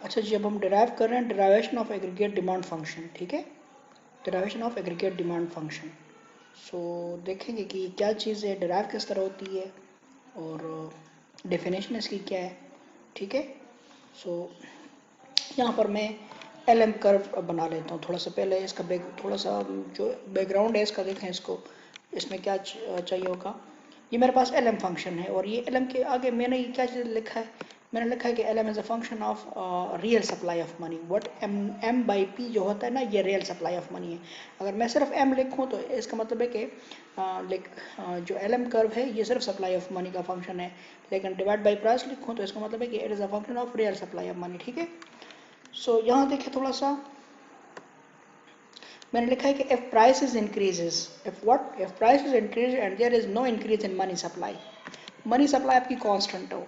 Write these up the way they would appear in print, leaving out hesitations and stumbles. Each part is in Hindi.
अच्छा जी, अब हम डिराइव कर रहे हैं derivation of aggregate demand function, ठीक है, derivation of aggregate demand function. So देखेंगे कि क्या चीज़ है, डिराइव किस तरह होती है और डेफिनेशन इसकी क्या है, ठीक है। सो यहाँ पर मैं एल एम कर्व बना लेता हूँ। थोड़ा सा पहले इसका थोड़ा सा जो बैकग्राउंड है इसका देखें, इसको इसमें क्या चाहिए होगा। ये मेरे पास एल एम फंक्शन है और ये एल एम के आगे मैंने ये क्या चीज़ लिखा है, मैंने लिखा है कि L M is a function of real supply of money. What M M by P जो होता है ना, ये रियल सप्लाई ऑफ मनी है। अगर मैं सिर्फ एम लिखूँ तो इसका मतलब है कि जो एल एम कर्व है ये सिर्फ सप्लाई ऑफ मनी का फंक्शन है, लेकिन डिवाइड बाई प्राइस लिखूँ तो इसका मतलब है कि it is a function of real supply of money, ठीक है। सो यहाँ देखिए थोड़ा सा मैंने लिखा है कि if prices increases, if prices increase and there is no increase in money supply, money supply आपकी कांस्टेंट हो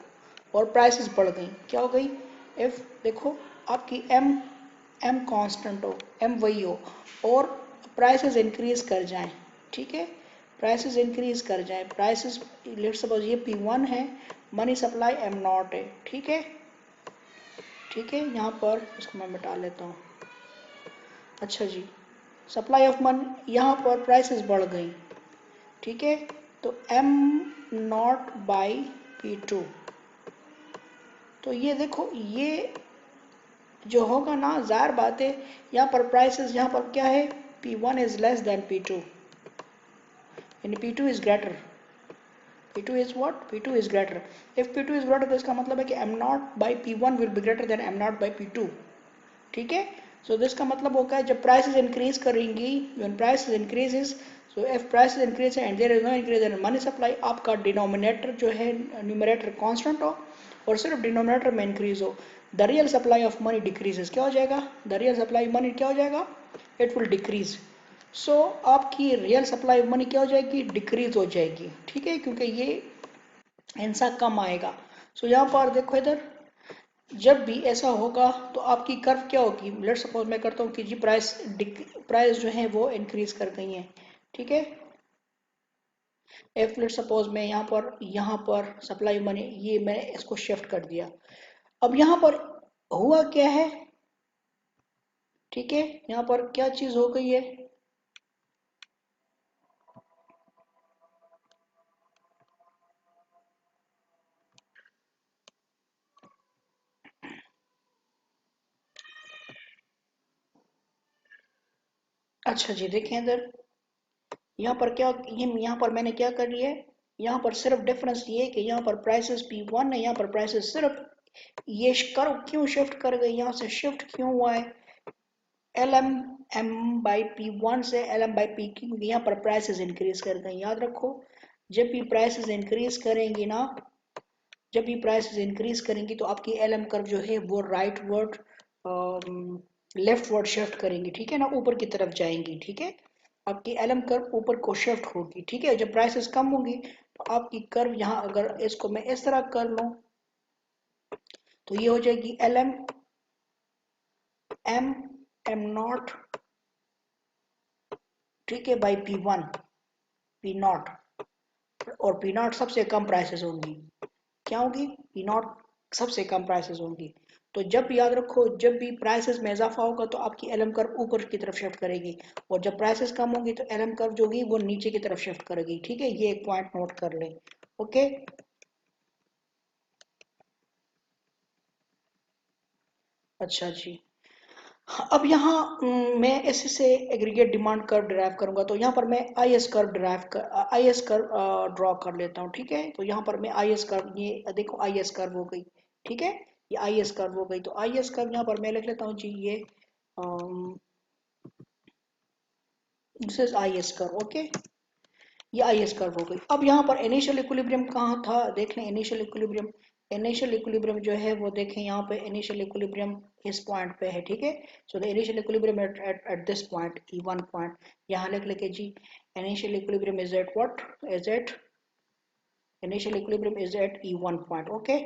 और प्राइसेस बढ़ गई, क्या हो गई, इफ देखो आपकी एम एम कांस्टेंट हो, एम वही हो और प्राइसेस इंक्रीज कर जाएं, ठीक है, प्राइसेस इंक्रीज कर जाएं, प्राइसेस लेट्स सपोज ये P1 है, मनी सप्लाई एम नॉट है, ठीक है, ठीक है। यहाँ पर इसको मैं मिटा लेता हूँ। अच्छा जी, सप्लाई ऑफ मनी, यहाँ पर प्राइसेस बढ़ गई, ठीक है, तो एम नॉट बाई P2, तो ये देखो ये जो होगा ना, जाहिर बात है यहाँ पर प्राइसेस, यहाँ पर क्या है, P1 is less than P2 यानी P2 is greater, P2 is what? P2 is greater. If P2 is greater तो इसका मतलब है कि M naught by P1 will be greater than M naught by P2, ठीक है। सो दिस का मतलब होगा जब प्राइसेस इंक्रीज करेंगी, when prices increases, so if prices increase and there is no increase in money supply, आपका डिनोमिनेटर जो है न्यूमरेटर कांस्टेंट हो और सिर्फ डिनोमिनेटर में इंक्रीज हो, the real supply of money decreases, क्या हो जाएगा, द रियल सप्लाई मनी क्या हो जाएगा, इट विल डिक्रीज। सो आपकी रियल सप्लाई ऑफ मनी क्या हो जाएगी, डिक्रीज हो जाएगी, ठीक है, क्योंकि ये इंसान कम आएगा। सो यहाँ पर देखो इधर, जब भी ऐसा होगा तो आपकी कर्व क्या होगी, लेट सपोज मैं करता हूँ कि जी प्राइस जो है वो इंक्रीज कर गई है, ठीक है। एफ लेट सपोज मैं यहाँ पर सप्लाई मनी ये मैंने इसको शिफ्ट कर दिया, अब यहाँ पर हुआ क्या है, ठीक है, यहाँ पर क्या चीज हो गई है, अच्छा जी देखें इधर, यहाँ पर क्या, ये यहाँ पर मैंने क्या कर लिया है, यहाँ पर सिर्फ डिफरेंस ये है कि यहाँ पर प्राइसेस P1 है, यहाँ पर प्राइसेस सिर्फ ये कर्व क्यों शिफ्ट कर गई, यहाँ से शिफ्ट क्यों हुआ है, L M M by P1 से एल एम बाई पी की, यहाँ पर प्राइसेस इंक्रीज कर गई। याद रखो जब भी प्राइसेस इंक्रीज करेंगी ना, जब भी प्राइसेस इंक्रीज करेंगी तो आपकी एल एम कर्व जो है वो right word left word shift करेंगी, ठीक है ना, ऊपर की तरफ जाएंगी, ठीक है, आपकी एल एम कर्व ऊपर को शिफ्ट होगी, ठीक है। जब प्राइसेस कम होंगी तो आपकी कर्व यहाँ, अगर इसको मैं इस तरह कर लूँ तो ये हो जाएगी L M M M naught, ठीक है, बाई P1 P नॉट, और पी नॉट सबसे कम प्राइसेस होंगी, क्या होगी, पी नॉट सबसे कम प्राइसेस होंगी। तो जब याद रखो जब भी प्राइसेस में इजाफा होगा तो आपकी एलएम कर्व ऊपर की तरफ शिफ्ट करेगी, और जब प्राइसेस कम होंगी तो एलएम कर्व जो होगी वो नीचे की तरफ शिफ्ट करेगी, ठीक है, ये एक पॉइंट नोट कर ले, ओके। अच्छा जी, अब यहाँ मैं इससे एग्रीगेट डिमांड कर्व डिराइव करूंगा, तो यहाँ पर मैं I S curve I S curve draw कर लेता हूँ, ठीक है। तो यहाँ पर मैं आई एस कर्व, ये देखो आई एस कर्व हो गई, ठीक है, ये आई एस कर्व हो गई, तो आई एस कर्व यहाँ पर मैं लिख लेता हूँ जी, ये this is I S curve, okay, ये आई एस कर्व हो गई। अब यहाँ पर इनिशियल इक्विलिब्रियम कहाँ था, देख लें इनिशियल इक्विलिब्रियम, इनिशियल इक्विलिब्रियम जो है वो देखें यहाँ पे इनिशियल इक्विलिब्रियम इस पॉइंट पे है, ठीक है। So the initial equilibrium at this point E1 point, यहाँ लिख लेके जी initial equilibrium is at what, is at, initial equilibrium is at E1 point, okay.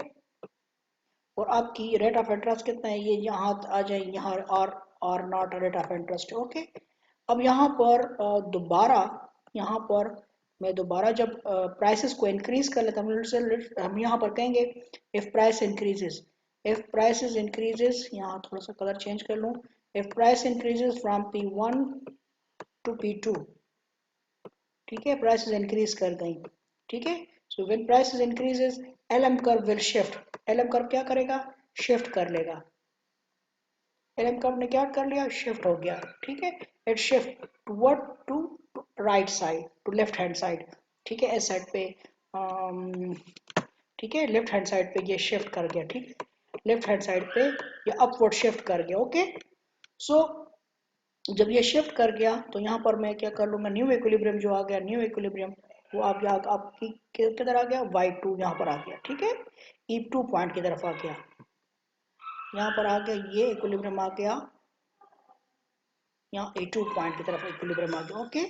और आपकी रेट ऑफ इंटरेस्ट कितना है, ये यहाँ आ जाए, यहाँ R naught rate of interest, okay. अब यहाँ पर दोबारा, यहाँ पर मैं दोबारा जब प्राइसेस को इंक्रीज कर लेता हूँ, हम यहाँ पर कहेंगे if price increases, if prices increases, यहाँ थोड़ा सा कलर चेंज कर लूँ, if price increases from P1 to P2, ठीक है, प्राइसेस इंक्रीज कर गई, ठीक है। So when prices increases LM curve will shift, LM curve क्या करेगा, शिफ्ट कर लेगा, LM कर्व ने क्या कर लिया, शिफ्ट हो गया, ठीक है, it shift toward to right side, to left hand side, ठीक है, इस साइड पे, ठीक है, लेफ्ट हैंड साइड पे ये शिफ्ट कर गया, ठीक है, लेफ्ट हैंड साइड पे ये अपवर्ड शिफ्ट कर गया, ओके। सो जब ये शिफ्ट कर गया तो यहाँ पर मैं क्या कर लूंगा, न्यू इक्विलिब्रियम जो आ गया, न्यू इक्विलिब्रियम वो आप आपकी किधर आ गया, Y2 यहाँ पर आ गया, ठीक है, E2 पॉइंट की तरफ आ गया, यहाँ पर आ गया, ये इक्विलिब्रियम आ गया, यहाँ E2 पॉइंट की तरफ इक्विलिब्रियम आ गया, ओके।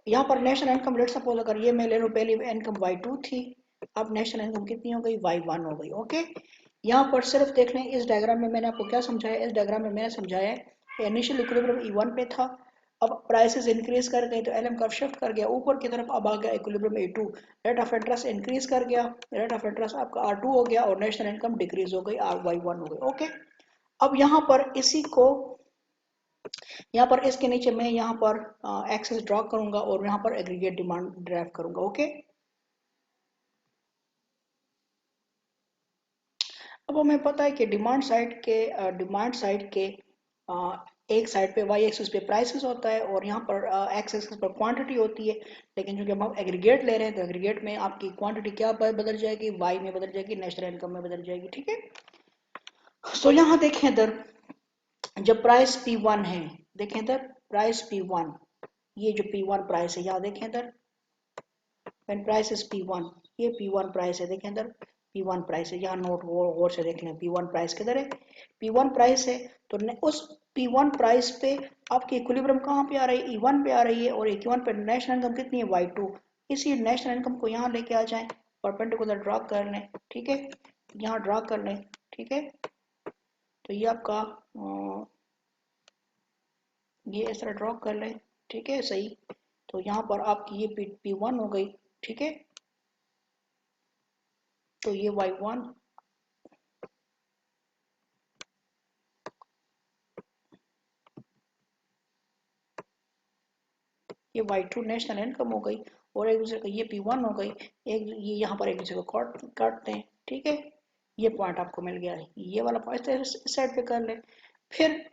यहाँ पर नेशनल इनकम, लेट सपोज अगर ये मैं ले लूँ, पहली इनकम Y2 थी, अब नेशनल इनकम कितनी हो गई, Y1 हो गई, ओके। यहाँ पर सिर्फ देख लें, इस डायग्राम में मैंने आपको क्या समझाया, इस डायग्राम में मैंने समझाया इनिशियल इक्विलिब्रियम E1 पे था, अब प्राइसेस इंक्रीज कर गए तो LM कर्व शिफ्ट कर गया ऊपर की तरफ, अब आ गया equilibrium E2, rate of interest increase कर गया, रेट ऑफ इंटरेस्ट आपका R2 हो गया और नेशनल इनकम डिक्रीज हो गई, Y1 हो गई, ओके। अब यहाँ पर इसी को, यहाँ पर इसके नीचे मैं यहाँ पर एक्सेस ड्रॉ करूंगा और यहाँ पर एग्रीगेट डिमांड ड्राइव करूंगा, ओके। अब हमें पता है कि डिमांड साइड के एक साइड पे वाई एक्सिस पे प्राइसेस होता है और यहाँ पर एक्स एक्सिस पर क्वांटिटी होती है, लेकिन जो कि हम एग्रीगेट ले रहे हैं तो एग्रीगेट में आपकी क्वांटिटी क्या बदल जाएगी, वाई में बदल जाएगी, नेशनल इनकम में बदल जाएगी, ठीक है। सो यहाँ देखें इधर, जब प्राइस P1 है, देखें इधर प्राइस P1, ये जो P1 प्राइस है, यहाँ देखें इधर, व्हेन प्राइस इज P1, ये P1 प्राइस है, देखें इधर P1 प्राइस है, यहाँ नोट गौर से देख लें, P1 प्राइस किधर है, P1 प्राइस है, तो उस P1 प्राइस पे आपकी इक्विलिब्रियम कहाँ पे आ रही है, E1 पे आ रही है, और E1 पे नेशनल इनकम कितनी है, Y2, इसी नेशनल इनकम को यहाँ लेके आ जाएं, परपेंडिकुलर ड्रॉ कर लें, ठीक है, यहाँ ड्रॉ कर लें, ठीक है। तो ये आपका ये इस तरह ड्रॉ कर लें, ठीक है, सही। तो यहाँ पर आपकी ये P1 हो गई, ठीक है, तो ये Y1, ये Y2 नेशनल इनकम हो गई, और एक दूसरे का ये P1 हो गई, एक ये यहाँ पर एक दूसरे को काटते हैं, ठीक है, ये पॉइंट आपको मिल गया है, ये वाला पॉइंट इस साइड पे कर ले, फिर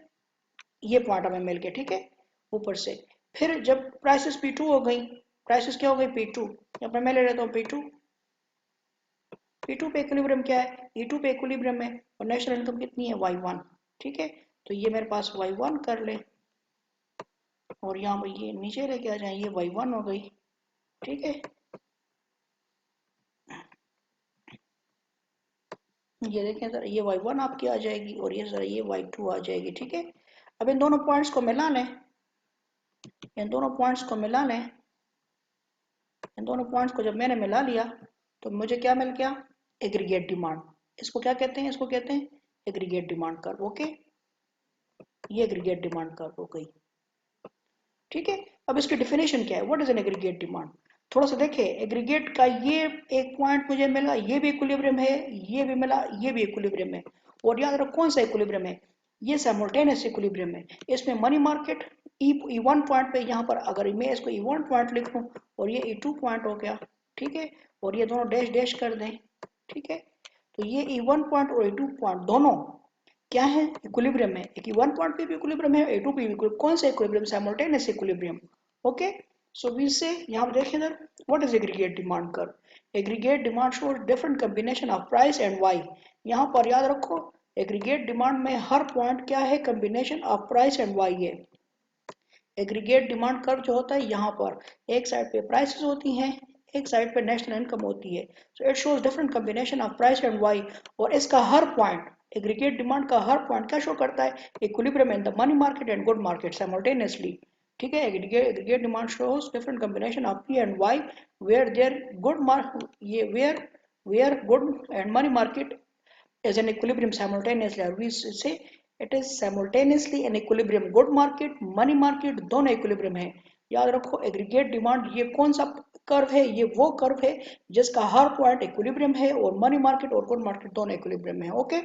ये पॉइंट हमें मिल गया, ठीक है, ऊपर से। फिर जब प्राइसेस P2 हो गई, प्राइसेस क्या हो गई, P2, यहाँ पर मैं ले लेता हूँ P2, P2 पे इक्विलिब्रियम क्या है, E2 पे इक्विलिब्रियम है, और नेशनल इनकम कितनी है, Y1, ठीक है, तो ये मेरे पास Y1 कर ले, और यहाँ पर ये नीचे लेके आ जाए, ये Y1 हो गई, ठीक है, ये देखें सर, ये Y1 आपकी आ जाएगी और ये सर ये Y2 आ जाएगी, ठीक है। अब इन दोनों पॉइंट्स को मिला लें, इन दोनों पॉइंट्स को मिला लें, इन दोनों पॉइंट्स को जब मैंने मिला लिया तो मुझे क्या मिल गया, एग्रीगेट डिमांड, इसको क्या कहते हैं, इसको कहते हैं एग्रीगेट डिमांड कर्व, ओके, ये एग्रीगेट डिमांड कर्व हो गई, ठीक है। अब इसकी डेफिनेशन क्या है, what is an aggregate demand, थोड़ा सा देखें, एग्रीगेट का ये एक पॉइंट मुझे मिला, ये भी इक्विलिब्रियम है, ये भी मिला, ये भी इक्विलिब्रियम है, और याद रखो कौन सा इक्विलिब्रियम है, ये सिमुल्टेनियस इक्विलिब्रियम है, इसमें मनी मार्केट E1 पॉइंट पे, यहाँ पर अगर मैं इसको E1 पॉइंट लिख लूं और ये E2 पॉइंट हो गया, ठीक है, और ये दोनों डैश डैश कर दें, ठीक है, तो ये E1 पॉइंट और E2 पॉइंट दोनों क्या है, इक्विलिब्रियम है, एक E1 पॉइंट पे भी इक्विलिब्रियम है, E2 पे भी इक्विलिब्रियम, कौन सा equilibrium, simultaneous equilibrium, okay. So we see यहाँ देखें इधर, what is aggregate demand curve, aggregate demand shows different combination of price and Y, यहाँ पर याद रखो एग्रीगेट डिमांड में हर पॉइंट क्या है, combination of price and Y है। एग्रीगेट डिमांड कर्व जो होता है, यहाँ पर एक साइड पे प्राइसेस होती हैं, एक साइड पे नेशनल इनकम होती है, so it shows different combination of price and Y, और इसका हर पॉइंट, एग्रीगेट डिमांड का हर पॉइंट क्या शो करता है, equilibrium in the money market and good market simultaneously, ठीक है। Aggregate demand shows different combination of P and Y where there good mark, ये where good and money market is an equilibrium simultaneously, or we say it is simultaneously an equilibrium, good market money market दोनों इक्विलिब्रियम है। याद रखो एग्रीगेट डिमांड ये कौन सा कर्व है, ये वो कर्व है जिसका हर पॉइंट इक्विलिब्रियम है और मनी मार्केट और गुड मार्केट दोनों इक्विलिब्रियम है, ओके।